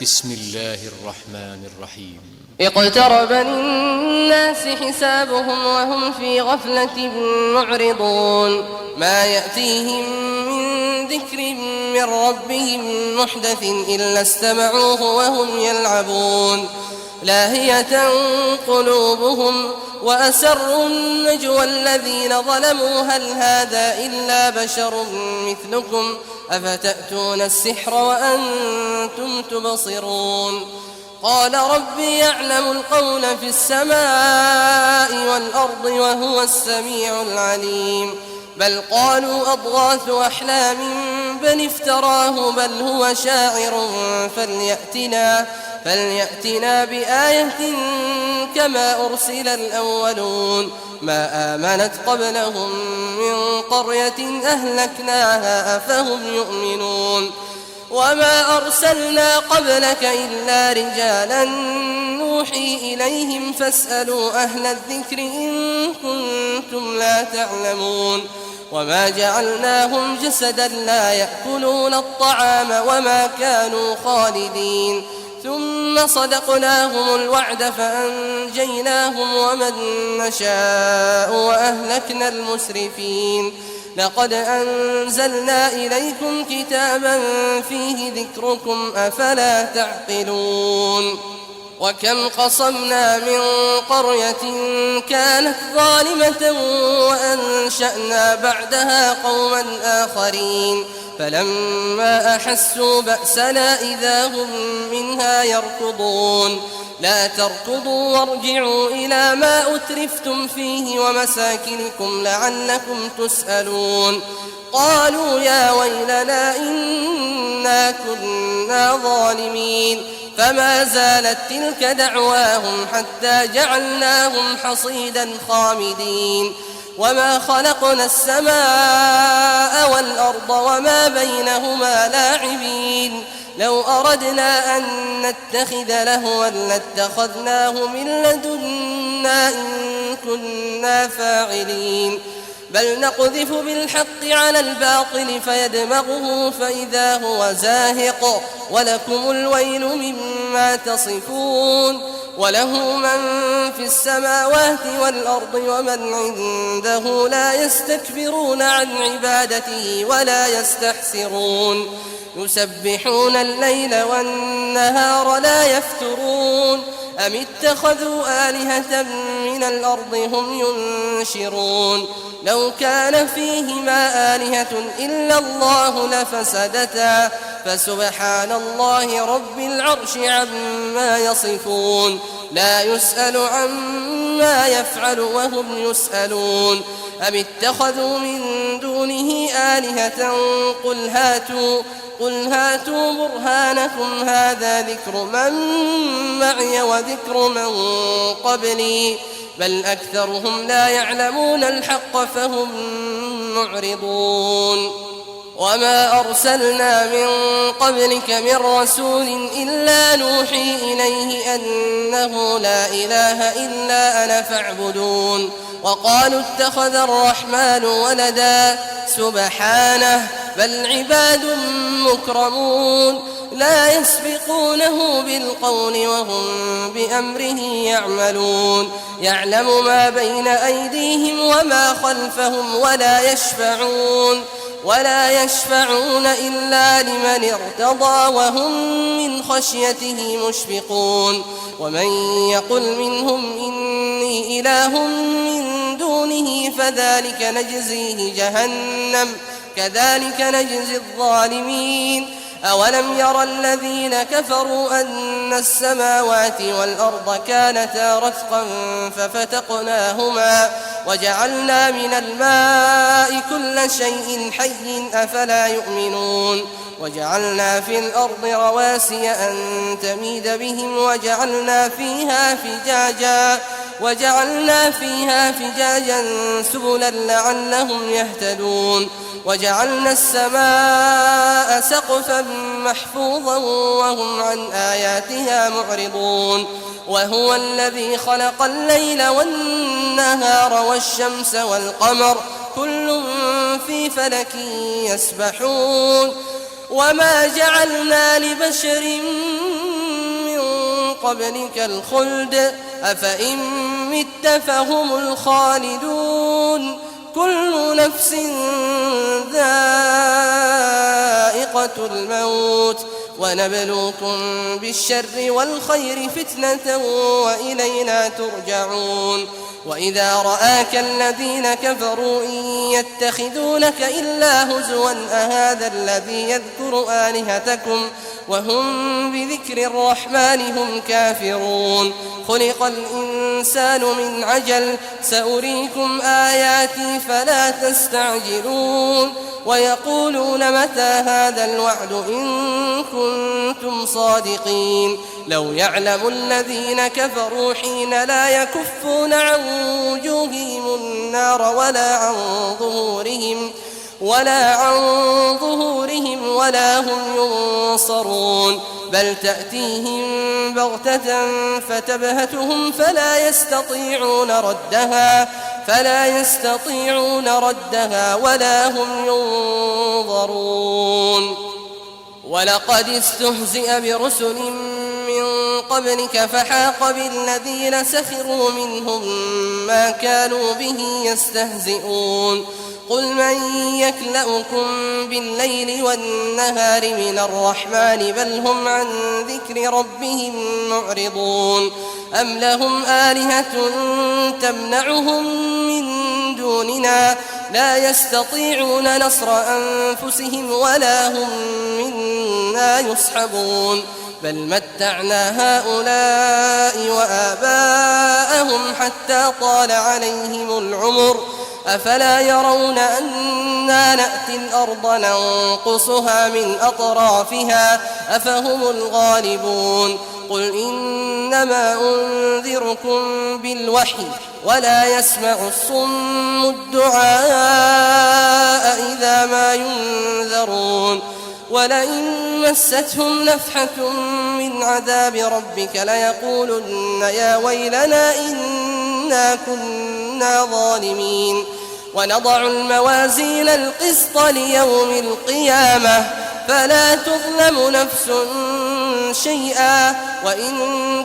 بسم الله الرحمن الرحيم. اقترب للناس حسابهم وهم في غفلة معرضون ما يأتيهم من ذكر من ربهم محدث إلا استمعوه وهم يلعبون لاهية قلوبهم وأسروا النجوى الذين ظلموا هل هذا إلا بشر مثلكم أفتأتون السحر وأنتم تبصرون قال ربي يعلم القول في السماء والأرض وهو السميع العليم بل قالوا أضغاث أحلام بل افتراه بل هو شاعر فليأتنا بآية كما أرسل الأولون ما آمنت قبلهم من قرية أهلكناها أفهم يؤمنون وما أرسلنا قبلك إلا رجالا نوحي إليهم فاسألوا أهل الذكر إن كنتم لا تعلمون وما جعلناهم جسدا لا يأكلون الطعام وما كانوا خالدين ثم صدقناهم الوعد فأنجيناهم ومن نشاء وأهلكنا المسرفين لقد أنزلنا إليكم كتابا فيه ذكركم أفلا تعقلون وكم قصمنا من قرية كانت ظالمة وأنشأنا بعدها قوما آخرين فلما أحسوا بأسنا إذا هم منها يركضون لا تركضوا وارجعوا إلى ما أترفتم فيه ومساكنكم لعلكم تسألون قالوا يا ويلنا إنا كنا ظالمين فما زالت تلك دعواهم حتى جعلناهم حصيدا خامدين وما خلقنا السماء والأرض وما بينهما لاعبين لو أردنا أن نتخذ لهوا لاتخذناه من لدنا إن كنا فاعلين بل نقذف بالحق على الباطل فيدمغه فإذا هو زاهق ولكم الويل مما تصفون وله من في السماوات والأرض ومن عنده لا يستكبرون عن عبادته ولا يستحسرون يسبحون الليل والنهار لا يفترون أم اتخذوا آلهة من الأرض هم ينشرون لو كان فيهما آلهة إلا الله لفسدتا فسبحان الله رب العرش عما يصفون لا يسأل عما يفعل وهم يسألون أم اتخذوا من دونه آلهة قل هاتوا برهانكم هذا ذكر من معي وذكر من قبلي بل أكثرهم لا يعلمون الحق فهم معرضون وما أرسلنا من قبلك من رسول إلا نوحي إليه أنه لا إله إلا أنا فاعبدون وقالوا اتخذ الرحمن ولدا سبحانه بل عباد مكرمون لا يسبقونه بالقول وهم بأمره يعملون يعلم ما بين أيديهم وما خلفهم ولا يشفعون إلا لمن ارتضى وهم من خشيته مشفقون ومن يقل منهم إني إله من دونه فذلك نجزيه جهنم كذلك نجزي الظالمين أولم يرى الذين كفروا أن السماوات والأرض كانتا رتقا ففتقناهما وجعلنا من الماء كل شيء حي أفلا يؤمنون وجعلنا في الأرض رواسي أن تميد بهم وجعلنا فيها فجاجا سبلا لعلهم يهتدون وجعلنا السماء سقفا محفوظا وهم عن آياتها معرضون وهو الذي خلق الليل والنهار والشمس والقمر كل في فلك يسبحون وما جعلنا لبشر قبلك الخلد أفإن مت فهم الخالدون كل نفس ذائقة الموت ونبلوكم بالشر والخير فتنة وإلينا ترجعون وإذا رآك الذين كفروا إن يتخذونك إلا هزوا أهذا الذي يذكر آلهتكم وهم بذكر الرحمن هم كافرون خلق الإنسان من عجل سأريكم آياتي فلا تستعجلون ويقولون متى هذا الوعد إن كنتم صادقين لو يعلم الذين كفروا حين لا يكفون عن وجوههم النار ولا عن ظهورهم ولا هم ينصرون بل تأتيهم بغتة فتبهتهم فلا يستطيعون ردها ولا هم ينظرون ولقد استهزئ برسل من قبلك فحاق بالذين سخروا منهم ما كانوا به يستهزئون قل من يكلؤكم بالليل والنهار من الرحمن بل هم عن ذكر ربهم معرضون أم لهم آلهة تمنعهم من دوننا لا يستطيعون نصر أنفسهم ولا هم منا يصحبون بل متعنا هؤلاء وآباءهم حتى طال عليهم العمر أفلا يرون أنا نأتي الأرض ننقصها من أطرافها أفهم الغالبون قل إنما أنذركم بالوحي ولا يسمع الصم الدعاء إذا ما ينذرون ولئن مستهم نفحة من عذاب ربك ليقولن يا ويلنا إنا كنا ظالمين ونضع الموازين القسط ليوم القيامة فلا تظلم نفس شيئا وإن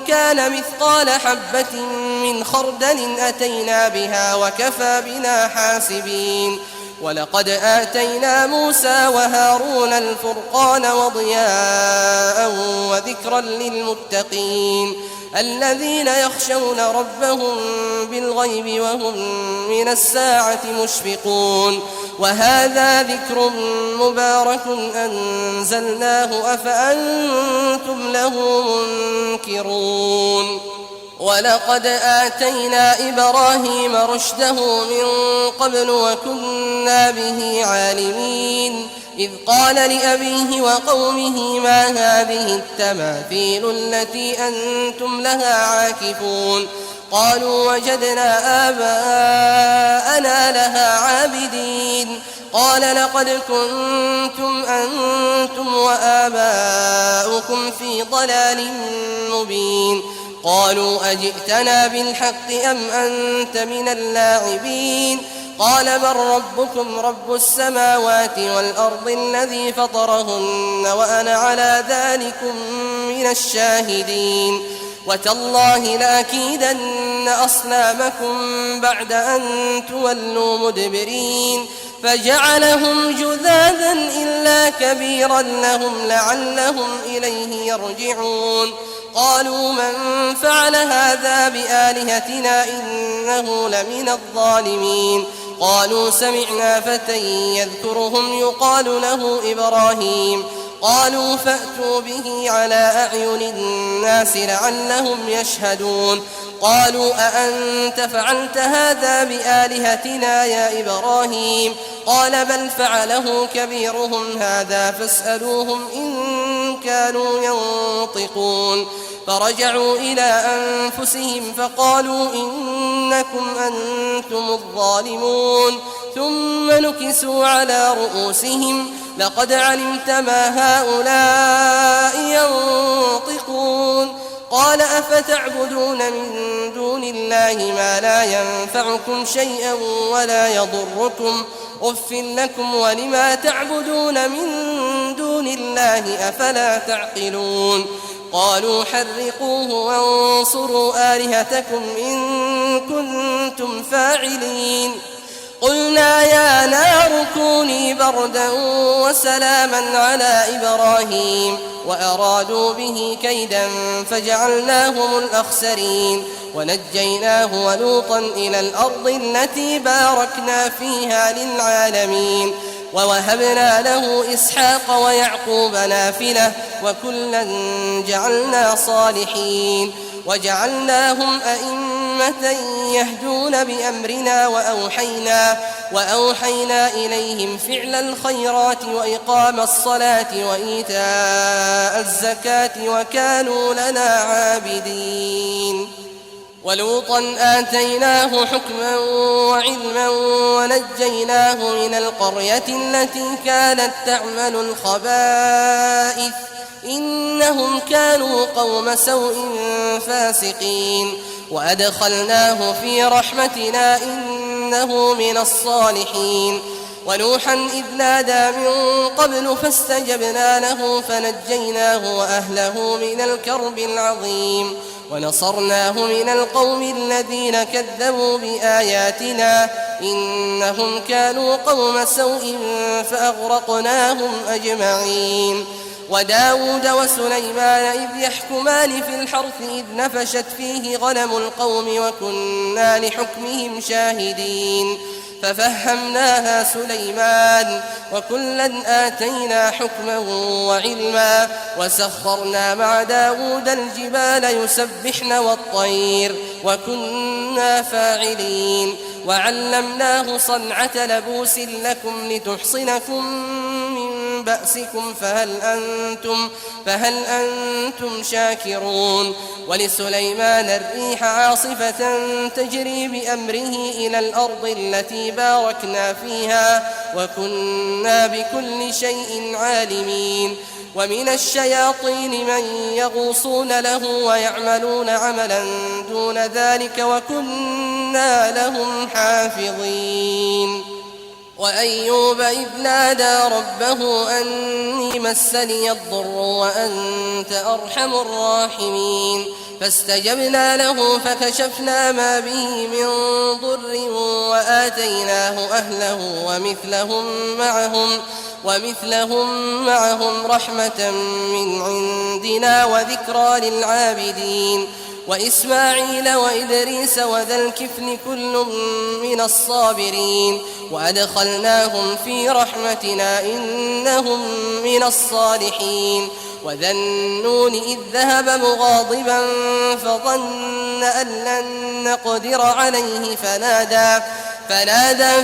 كان مثقال حبة من خردل أتينا بها وكفى بنا حاسبين ولقد آتينا موسى وهارون الفرقان وضياء وذكرا للمتقين الذين يخشون ربهم بالغيب وهم من الساعة مشفقون وهذا ذكر مبارك أنزلناه أفأنتم له منكرون ولقد آتينا إبراهيم رشده من قبل وكنا به عالمين إذ قال لأبيه وقومه ما هذه التماثيل التي أنتم لها عاكفون قالوا وجدنا آباءنا لها عابدين قال لقد كنتم أنتم وآباؤكم في ضلال مبين قالوا أجئتنا بالحق أم أنت من اللاعبين قال بل ربكم رب السماوات والأرض الذي فطرهن وأنا على ذلكم من الشاهدين وتالله لأكيدن أصنامكم بعد أن تولوا مدبرين فجعلهم جذاذا إلا كبيرا لهم لعلهم إليه يرجعون قالوا من فعل هذا بآلهتنا إنه لمن الظالمين قالوا سمعنا فتى يذكرهم يقال له إبراهيم قالوا فأتوا به على أعين الناس لعلهم يشهدون قالوا أأنت فعلت هذا بآلهتنا يا إبراهيم قال بل فعله كبيرهم هذا فاسألوهم إن كانوا ينطقون فرجعوا إلى أنفسهم فقالوا إنكم أنتم الظالمون ثم نكسوا على رؤوسهم لقد علمت ما هؤلاء ينطقون قال أفتعبدون من دون الله ما لا ينفعكم شيئا ولا يضركم أف لكم ولما تعبدون من دون الله أفلا تعقلون قالوا حرقوه وانصروا آلهتكم إن كنتم فاعلين قلنا يا نار كوني بردا وسلاما على إبراهيم وأرادوا به كيدا فجعلناهم الأخسرين ونجيناه ولوطا إلى الأرض التي باركنا فيها للعالمين ووهبنا له إسحاق ويعقوب نافلة وكلا جعلنا صالحين وجعلناهم أئمة يهدون بأمرنا وأوحينا إليهم فعل الخيرات وإقام الصلاة وإيتاء الزكاة وكانوا لنا عابدين ولوطا آتيناه حكما وعلما ونجيناه من القرية التي كانت تعمل الخبائث إنهم كانوا قوم سوء فاسقين وأدخلناه في رحمتنا إنه من الصالحين ونوحا إذ نادى من قبل فاستجبنا له فنجيناه وأهله من الكرب العظيم ونصرناه من القوم الذين كذبوا بآياتنا إنهم كانوا قوم سوء فأغرقناهم أجمعين وداود وسليمان إذ يحكمان في الحرث إذ نفشت فيه غنم القوم وكنا لحكمهم شاهدين ففهمناها سليمان وكلا آتينا حكما وعلما وسخرنا مع داود الجبال يسبحن والطير وكنا فاعلين وعلمناه صنعة لبوس لكم لتحصنكم من بأسكم فهل أنتم شاكرون ولسليمان الريح عاصفة تجري بأمره إلى الأرض التي باركنا فيها وكنا بكل شيء عالمين ومن الشياطين من يغوصون له ويعملون عملا دون ذلك وكنا لهم حافظين وأيوب إذ نادى ربه أني مسني الضر وأنت أرحم الراحمين فاستجبنا له فكشفنا ما به من ضر وآتيناه أهله ومثلهم معهم رحمة من عندنا وذكرى للعابدين وإسماعيل وإدريس وذا الكفل كل من الصابرين وأدخلناهم في رحمتنا إنهم من الصالحين وذا النون إذ ذهب مغاضبا فظن أن لن نقدر عليه فنادى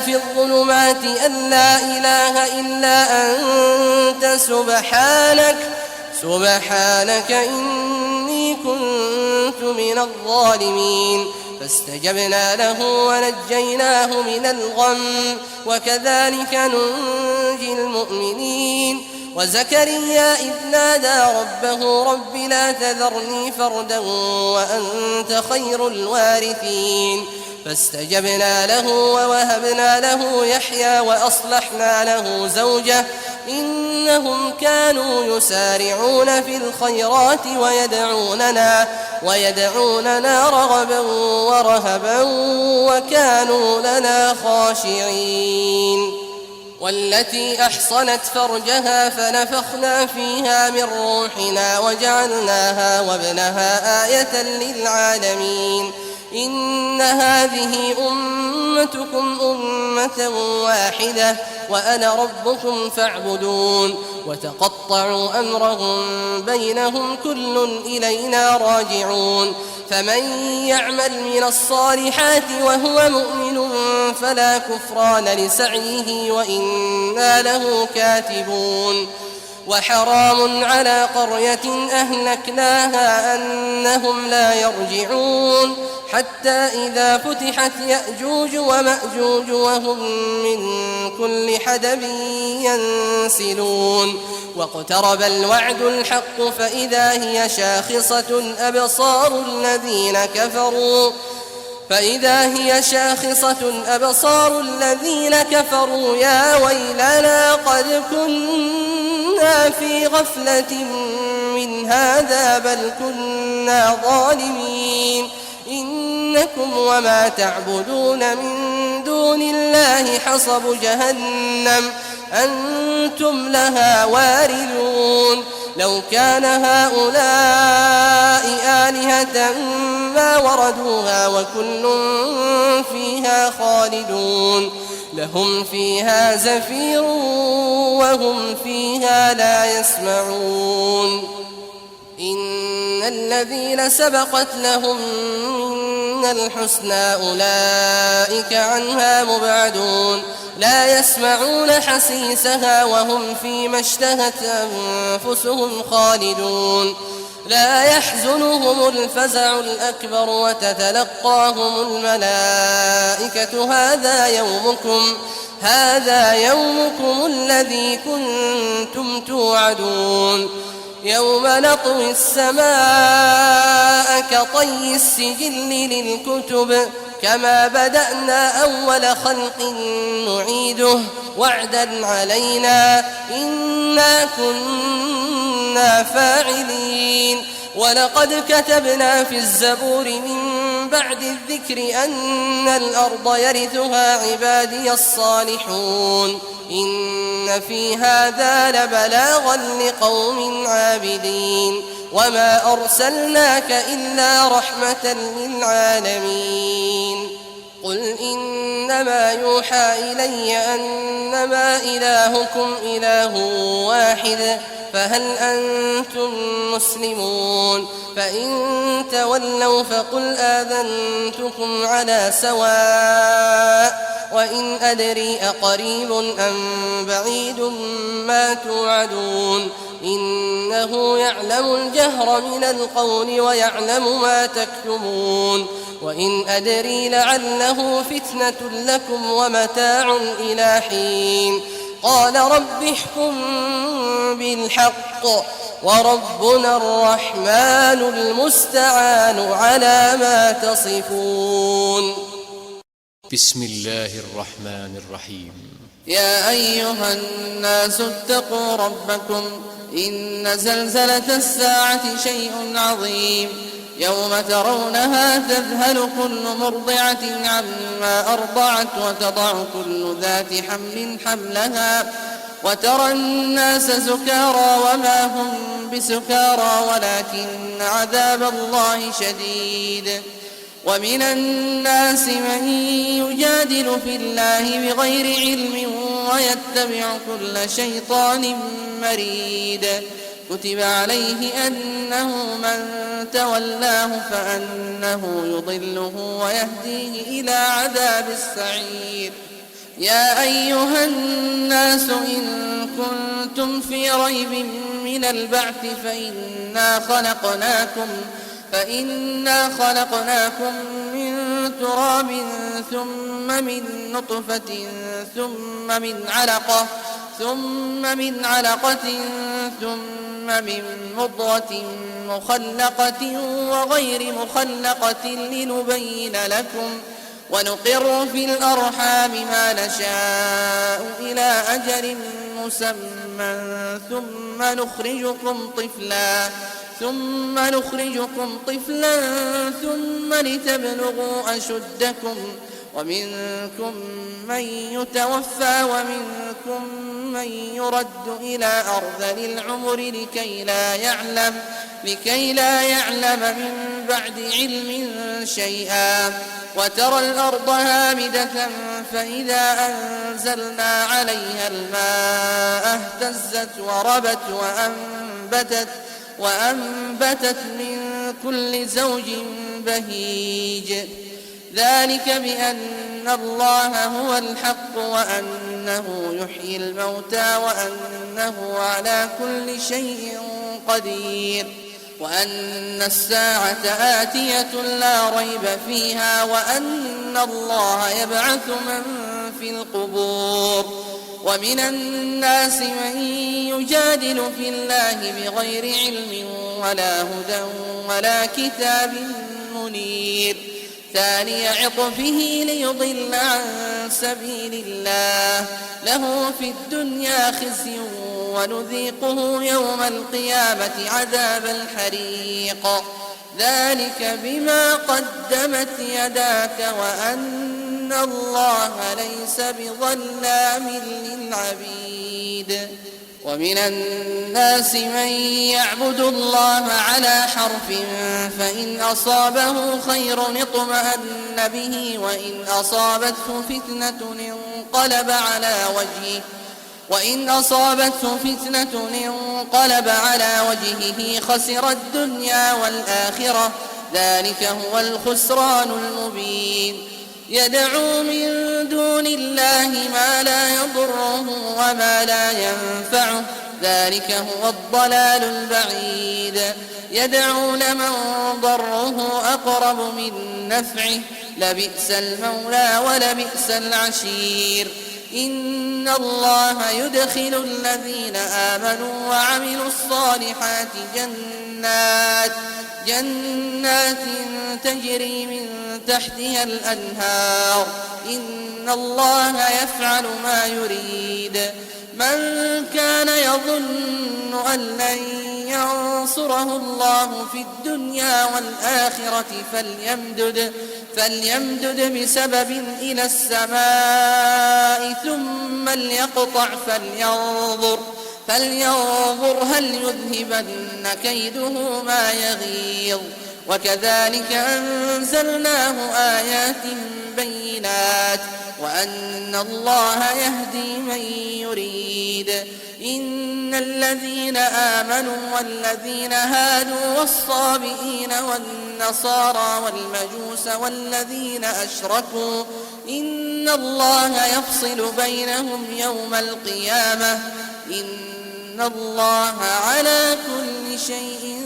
في الظلمات أن لا إله إلا أنت سبحانك إني كنت من الظالمين فاستجبنا له ونجيناه من الغم وكذلك ننجي المؤمنين وزكريا إذ نادى ربه رب لا تذرني فردا وأنت خير الوارثين فاستجبنا له ووهبنا له يحيى وأصلحنا له زوجه إنهم كانوا يسارعون في الخيرات ويدعوننا رغبا ورهبا وكانوا لنا خاشعين والتي أحصنت فرجها فنفخنا فيها من روحنا وجعلناها وابنها آية للعالمين إن هذه أمتكم أمة واحدة وأنا ربكم فاعبدون وتقطعوا أمرهم بينهم كل إلينا راجعون فمن يعمل من الصالحات وهو مؤمن فلا كفران لسعيه وإنا له كاتبون وحرام على قرية أهلكناها أنهم لا يرجعون حتى إذا فتحت يأجوج ومأجوج وهم من كل حدب ينسلون واقترب الوعد الحق فإذا هي شاخصة أبصار الذين كفروا يا ويلنا قد كنا في غفلة من هذا بل كنا ظالمين إنكم وما تعبدون من دون الله حصب جهنم أنتم لها واردون لو كان هؤلاء آلهة ما وردوها وكل فيها خالدون لهم فيها زفير وهم فيها لا يسمعون إن الذين سبقت لهم منا الحسنى أولئك عنها مبعدون لا يسمعون حسيسها وهم فيما اشتهت أنفسهم خالدون لا يحزنهم الفزع الأكبر وتتلقاهم الملائكة هذا يومكم الذي كنتم توعدون يوم نطوي السماء كطي السجل للكتب كما بدأنا أول خلق نعيده وعدا علينا إنا كنا فاعلين ولقد كتبنا في الزبور من بعد الذكر أن الأرض يرثها عبادي الصالحون إن في هذا لبلاغا لقوم عابدين وما أرسلناك إلا رحمة للعالمين قل إنما يوحى إلي أنما إلهكم إله واحد فهل أنتم مسلمون فإن تولوا فقل آذنتكم على سواء وإن أدري أقريب أم بعيد ما توعدون إنه يعلم الجهر من القول ويعلم ما تكتمون وإن أدري لعله فتنة لكم ومتاع إلى حين قال رب احكم بالحق وربنا الرحمن المستعان على ما تصفون بسم الله الرحمن الرحيم يا أيها الناس اتقوا ربكم إن زلزلة الساعة شيء عظيم يوم ترونها تذهل كل مرضعة عما أرضعت وتضع كل ذات حمل حملها وترى الناس سكارى وما هم بسكارى ولكن عذاب الله شديد ومن الناس من يجادل في الله بغير علم ويتبع كل شيطان مريد كتب عليه أنه من تولاه فأنه يضله ويهديه إلى عذاب السعير يا أيها الناس إن كنتم في ريب من البعث فإنا خلقناكم من تراب ثم من نطفة ثم من علقة ثم من مضغة مخلقة وغير مخلقة لنبين لكم ونقر في الأرحام ما نشاء إلى أجل مسمى ثم نخرجكم طفلا ثم لتبلغوا أشدكم ومنكم من يتوفى ومنكم من يرد إلى أرذل العمر لكي لا يعلم من بعد علم شيئا وترى الأرض هامدة فإذا أنزلنا عليها الماء اهتزت وربت وأنبتت من كل زوج بهيج ذلك بأن الله هو الحق وأنه يحيي الموتى وأنه على كل شيء قدير وأن الساعة آتية لا ريب فيها وأن الله يبعث من في القبور ومن الناس من يجادل في الله بغير علم ولا هدى ولا كتاب منير ثاني عطفه ليضل عن سبيل الله له في الدنيا خزي ونذيقه يوم القيامة عذاب الحريق ذلك بما قدمت يداك وأن الله ليس بظلام للعبيد ومن الناس من يعبد الله على حرف فإن أصابه خير اطمأن به وإن أصابته فتنة انقلب على وجهه خسر الدنيا والآخرة ذلك هو الخسران المبين يدعو من دون الله ما لا يضره وما لا ينفعه ذلك هو الضلال البعيد يدعو لمن ضره أقرب من نفعه لبئس المولى ولبئس العشير إن الله يدخل الذين آمنوا وعملوا الصالحات جنات تجري من تحتها الأنهار إن الله يفعل ما يريد من كان يظن أن لن ينصره الله في الدنيا والآخرة فليمدد بسبب إلى السماء ثم ليقطع فلينظر هل يذهبن كيده ما يغيظ وكذلك أنزلناه آيات بينات وأن الله يهدي من يريد إن الذين آمنوا والذين هادوا والصابئين والنصارى والمجوس والذين أشركوا إن الله يفصل بينهم يوم القيامة إن الله على كل شيء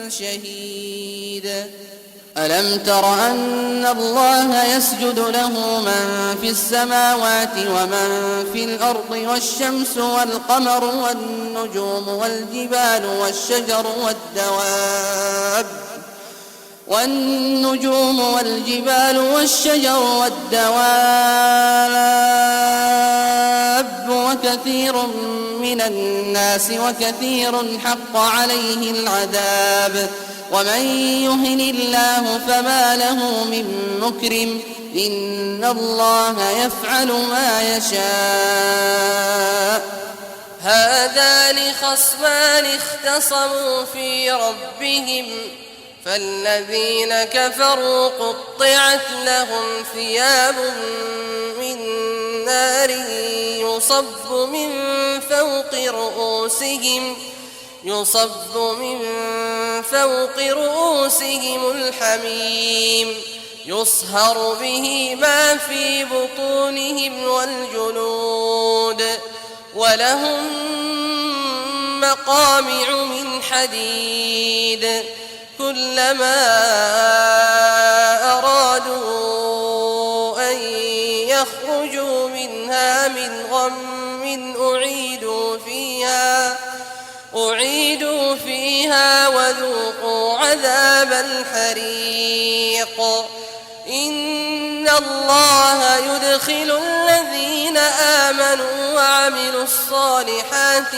شهيد ألم تر أن الله يسجد له من في السماوات ومن في الأرض والشمس والقمر والنجوم والجبال والشجر والدواب وكثير من الناس وكثير حق عليه العذاب ومن يهن الله فما له من مكرم إن الله يفعل ما يشاء هذان خصمان اختصموا في ربهم فالذين كفروا قطعت لهم ثياب من نار يصب من فوق رؤوسهم الحميم يصهر به ما في بطونهم والجلود ولهم مقامع من حديد كلما أرادوا أن يخرجوا منها من غم أعيدوا فيها وذوقوا عذاب الحريق إن الله يدخل الذين آمنوا وعملوا الصالحات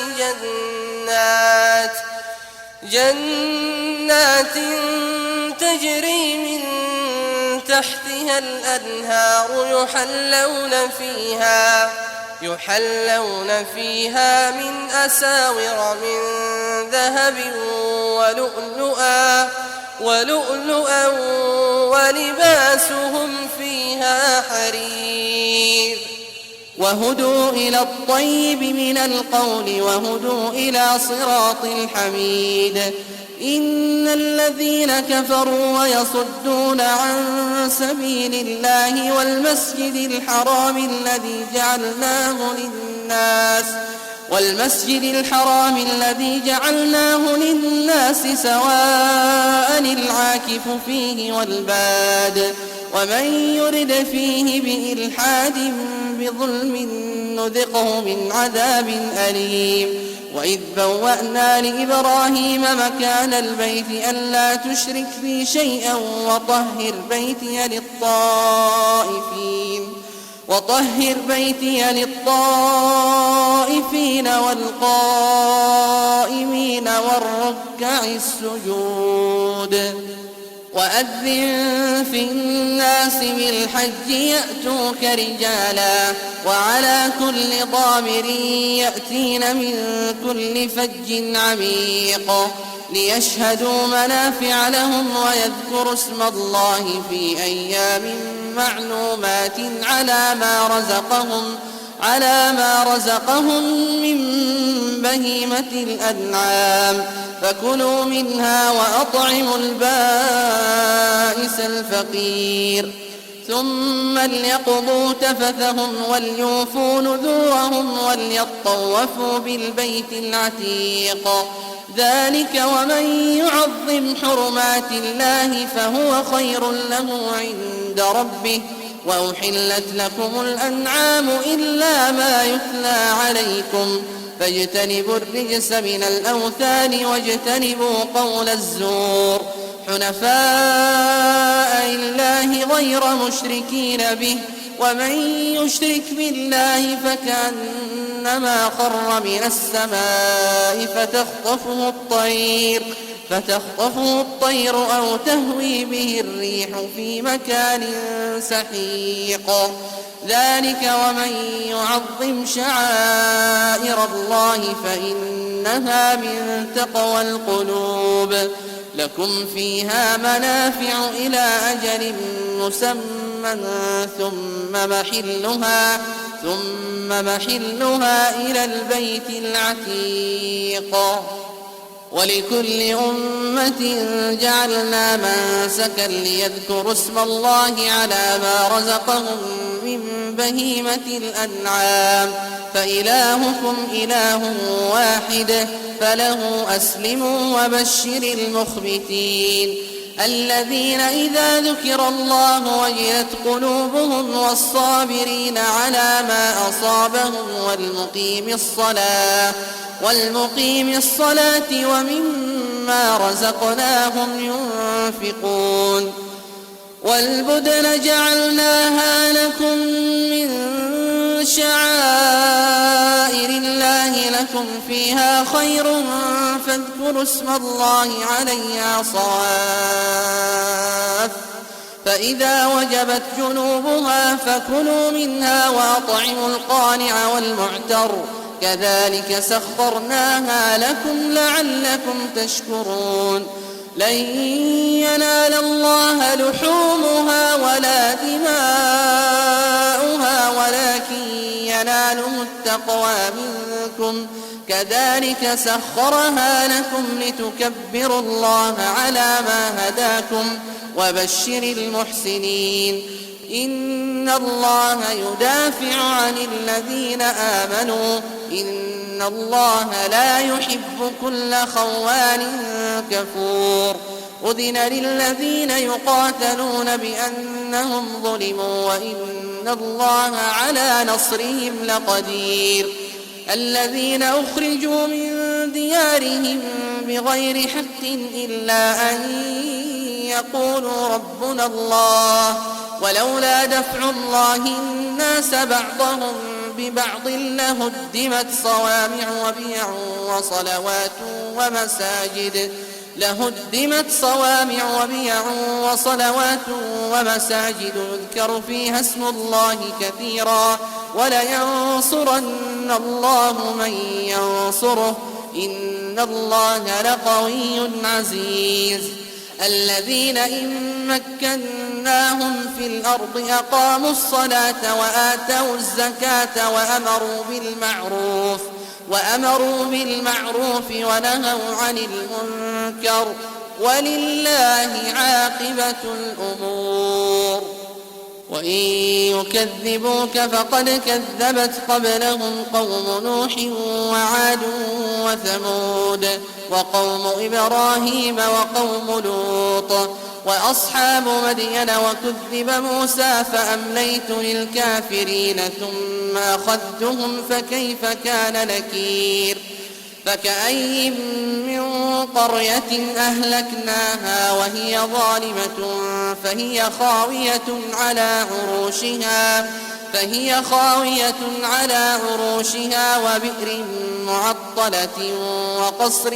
جنات تجري من تحتها الأنهار يحلون فيها من أساور من ذهب ولؤلؤا ولباسهم فيها حرير وهدوا إلى الطيب من القول وهدوا إلى صراط الحميد إن الذين كفروا ويصدون عن سبيل الله والمسجد الحرام الذي جعلناه للناس سواء العاكف فيه والباد ومن يرد فيه بإلحاد بظلم نذقه من عذاب أليم وإذ بوأنا لإبراهيم مكان البيت ألا تشرك بي شيئا وطهر بيتي وطهر بيتي للطائفين والقائمين والركع السجود وأذن في الناس بالحج يأتوك رجالا وعلى كل ضامر يأتين من كل فج عميق ليشهدوا منافع لهم ويذكروا اسم الله في أيام معلومات على ما رزقهم من بهيمة الأنعام فكلوا منها وأطعموا البائس الفقير ثم ليقضوا تفثهم وليوفوا نذورهم وليطوفوا بالبيت العتيق ذلك ومن يعظم حرمات الله فهو خير له عند ربه وأحلت لكم الأنعام إلا ما يتلى عليكم فاجتنبوا الرجس من الأوثان واجتنبوا قول الزور حنفاء لله غير مشركين به ومن يشرك بالله فكأنما خر من السماء فتخطفه الطير أو تهوي به الريح في مكان سحيق ذلك ومن يعظم شعائر الله فإنها من تقوى القلوب لكم فيها منافع إلى أجل مسمى ثم محلها إلى البيت العتيق ولكل أمة جعلنا منسكا ليذكروا اسم الله على ما رزقهم من بهيمة الأنعام فإلهكم إله واحد فله أسلموا وبشر المخبتين الذين إذا ذكر الله وجلت قلوبهم والصابرين على ما أصابهم والمقيم الصلاة ومما رزقناهم ينفقون والبدن جعلناها لكم من شعائر الله لكم فيها خير فاذكروا اسم الله عليها صواف فإذا وجبت جنوبها فكلوا منها وأطعموا القانع والمعتر كذلك سخرناها لكم لعلكم تشكرون لن ينال الله لحومها ولا دماؤها ولكن يناله التقوى منكم كذلك سخرها لكم لتكبروا الله على ما هداكم وبشر المحسنين إن الله يدافع عن الذين آمنوا إن الله لا يحب كل خوان كفور أذن للذين يقاتلون بأنهم ظلموا وإن الله على نصرهم لقدير الذين أخرجوا من ديارهم بغير حق إلا أن يقولوا ربنا الله ولولا دفع الله الناس بعضهم ببعض لهدمت صوامع وبيع وصلوات ومساجد يذكر فيها اسم الله كثيرا ولينصرن الله من ينصره إن الله لقوي عزيز الذين إن مكناهم في الأرض أقاموا الصلاة وآتوا الزكاة وأمروا بالمعروف ونهوا عن المنكر ولله عاقبة الأمور وإن يكذبوك فقد كذبت قبلهم قوم نوح وعاد وثمود وقوم إبراهيم وقوم لوط وأصحاب مدين وكذب موسى فأمليت للكافرين ثم أخذتهم فكيف كان نكير فكأي من قرية أهلكناها وهي ظالمة فهي خاوية على عروشها فهي خاوية على عروشها وبئر معطلة وقصر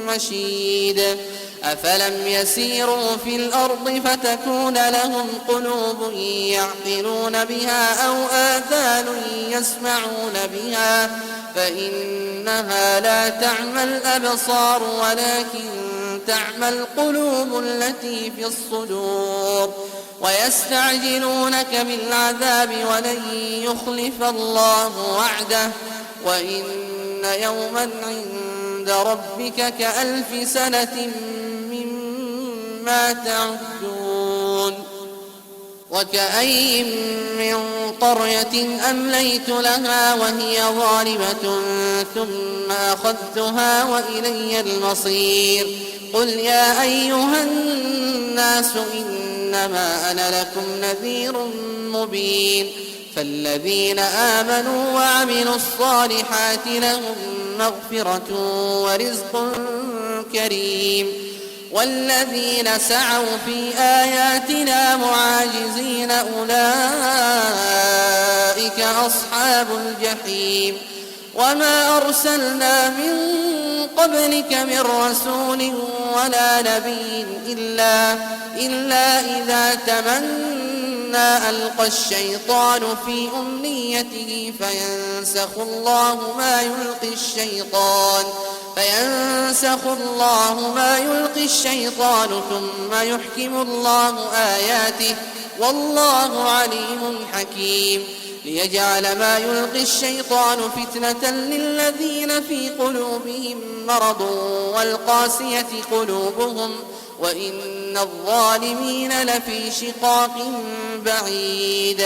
مشيد أفلم يسيروا في الأرض فتكون لهم قلوب يعقلون بها أو آذان يسمعون بها فإنها لا تعمى الأبصار ولكن تعمى القلوب التي في الصدور ويستعجلونك بالعذاب ولن يخلف الله وعده وإن يوما عند ربك كألف سنة مما تعدون وكأي من قرية أمليت لها وهي ظالمة ثم أخذتها وإلي المصير قل يا أيها الناس إنما أنا لكم نذير مبين فالذين آمنوا وعملوا الصالحات لهم مغفرة ورزق كريم والذين سعوا في آياتنا معاجزين أولئك أصحاب الجحيم وما أرسلنا من قبلك من رسول ولا نبي إلا إذا تمنى ألقى الشيطان في أمنيته فينسخ الله ما يلقي الشيطان ثم يحكم الله آياته والله عليم حكيم ليجعل ما يلقي الشيطان فتنة للذين في قلوبهم مرض والقاسية قلوبهم وإن الظالمين لفي شقاق بعيد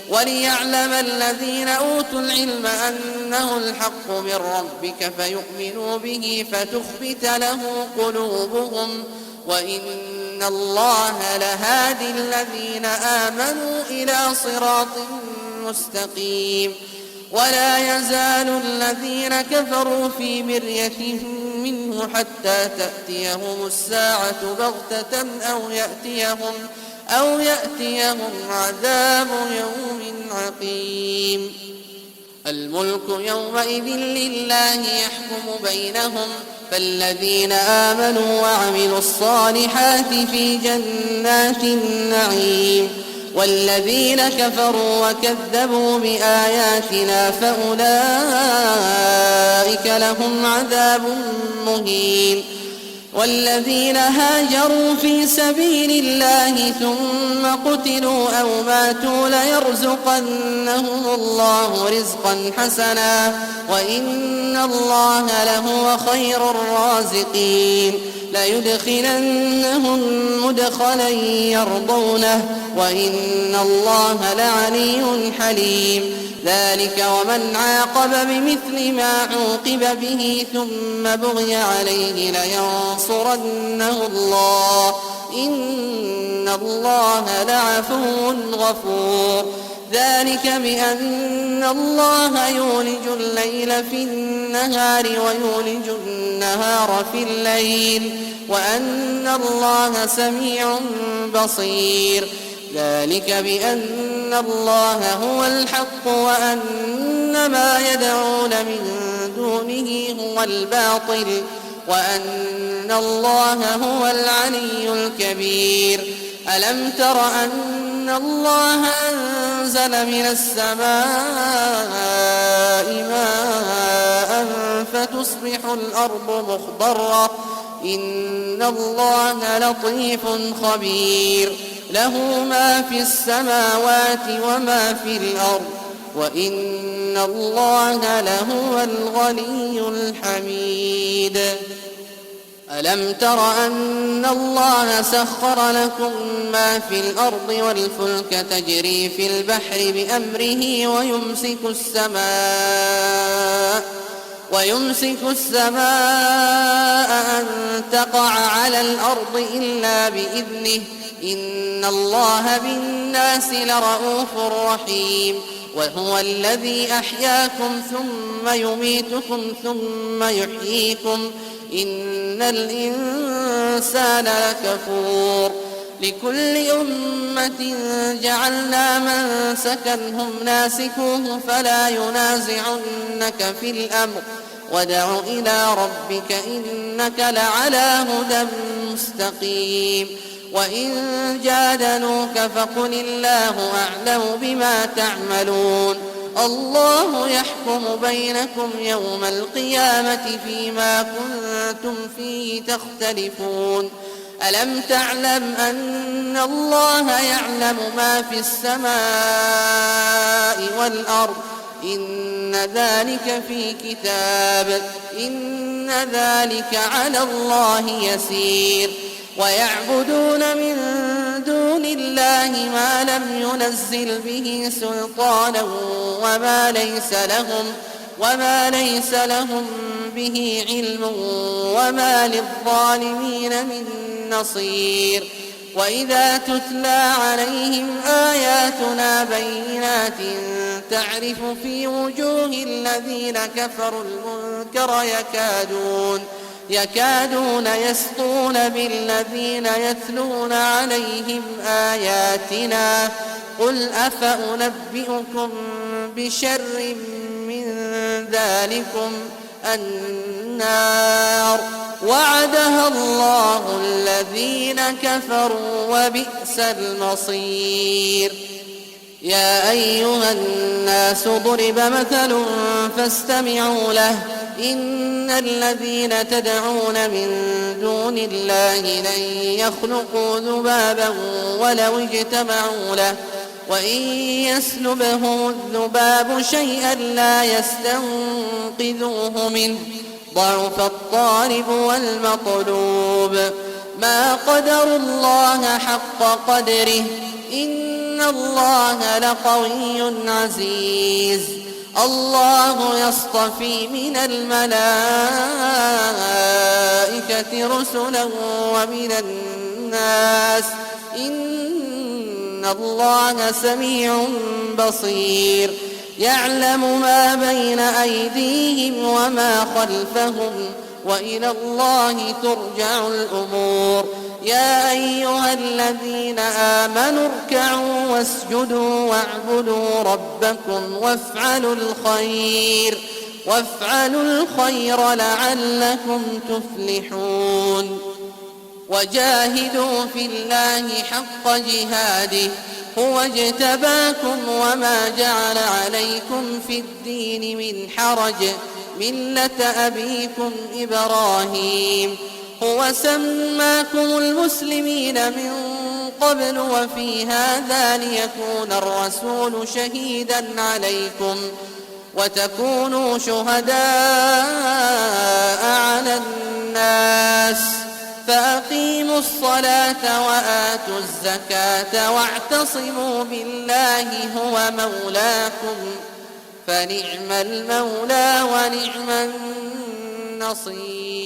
وليعلم الذين أوتوا العلم أنه الحق من ربك فيؤمنوا به فتخبت له قلوبهم وإن الله لهادي الذين آمنوا إلى صراط مستقيم ولا يزال الذين كفروا في مرية منه حتى تأتيهم الساعة بغتة أو يأتيهم عذاب يوم عقيم الملك يومئذ لله يحكم بينهم فالذين آمنوا وعملوا الصالحات في جنات النعيم والذين كفروا وكذبوا بآياتنا فأولئك لهم عذاب مهين والذين هاجروا في سبيل الله ثم قتلوا أو ماتوا ليرزقنهم الله رزقا حسنا وإن الله لهو خير الرازقين ليدخلنهم مدخلا يرضونه وإن الله لعلي حليم ذلك ومن عاقب بمثل ما عوقب به ثم بغي عليه لينصرنه الله إن الله لعفو غفور ذلك بأن الله يولج الليل في النهار ويولج النهار في الليل وأن الله سميع بصير ذلك بأن الله هو الحق وأن ما يدعون من دونه هو الباطل وأن الله هو العلي الكبير ألم تر أن الله أنزل من السماء ماء فتصبح الأرض مخضرة إن الله لطيف خبير له ما في السماوات وما في الأرض وإن الله لهو الغني الحميد ألم تر أن الله سخر لكم ما في الأرض والفلك تجري في البحر بأمره ويمسك السماء أن تقع على الأرض إلا بإذنه إن الله بالناس لرءوف رحيم وهو الذي أحياكم ثم يميتكم ثم يحييكم إن الإنسان لكفور لكل أمة جعلنا منسكا هم ناسكوه فلا ينازعنك في الأمر وادع إلى ربك إنك لعلى هدى مستقيم وإن جادلوك فقل الله أعلم بما تعملون الله يحكم بينكم يوم القيامة فيما كنتم فيه تختلفون ألم تعلم أن الله يعلم ما في السماء والأرض إن ذلك في كتاب إن ذلك على الله يسير ويعبدون من دون الله ما لم ينزل به سلطانا وما ليس لهم به علم وما للظالمين من نصير وإذا تتلى عليهم آياتنا بينات تعرف في وجوه الذين كفروا المنكر يكادون يسطون بالذين يتلون عليهم آياتنا قل أفأنبئكم بشر من ذلكم النار وعدها الله الذين كفروا وبئس المصير يا أيها الناس ضرب مثل فاستمعوا له إن الذين تدعون من دون الله لن يخلقوا ذبابا ولو اجتمعوا له وإن يسلبهم الذباب شيئا لا يستنقذوه منه ضعف الطالب والمطلوب ما قدروا الله حق قدره إن الله لقوي عزيز الله يصطفي من الملائكة رسلا ومن الناس إن الله سميع بصير يعلم ما بين أيديهم وما خلفهم وإلى الله ترجع الأمور يا أيها الذين آمنوا اركعوا واسجدوا واعبدوا ربكم وافعلوا الخير لعلكم تفلحون وجاهدوا في الله حق جهاده هو اجتباكم وما جعل عليكم في الدين من حرج ملة أبيكم إبراهيم هو سماكم المسلمين من قبل وفي هذا ليكون الرسول شهيدا عليكم وتكونوا شهداء على الناس فأقيموا الصلاة وآتوا الزكاة واعتصموا بالله هو مولاكم فنعم المولى ونعم النصير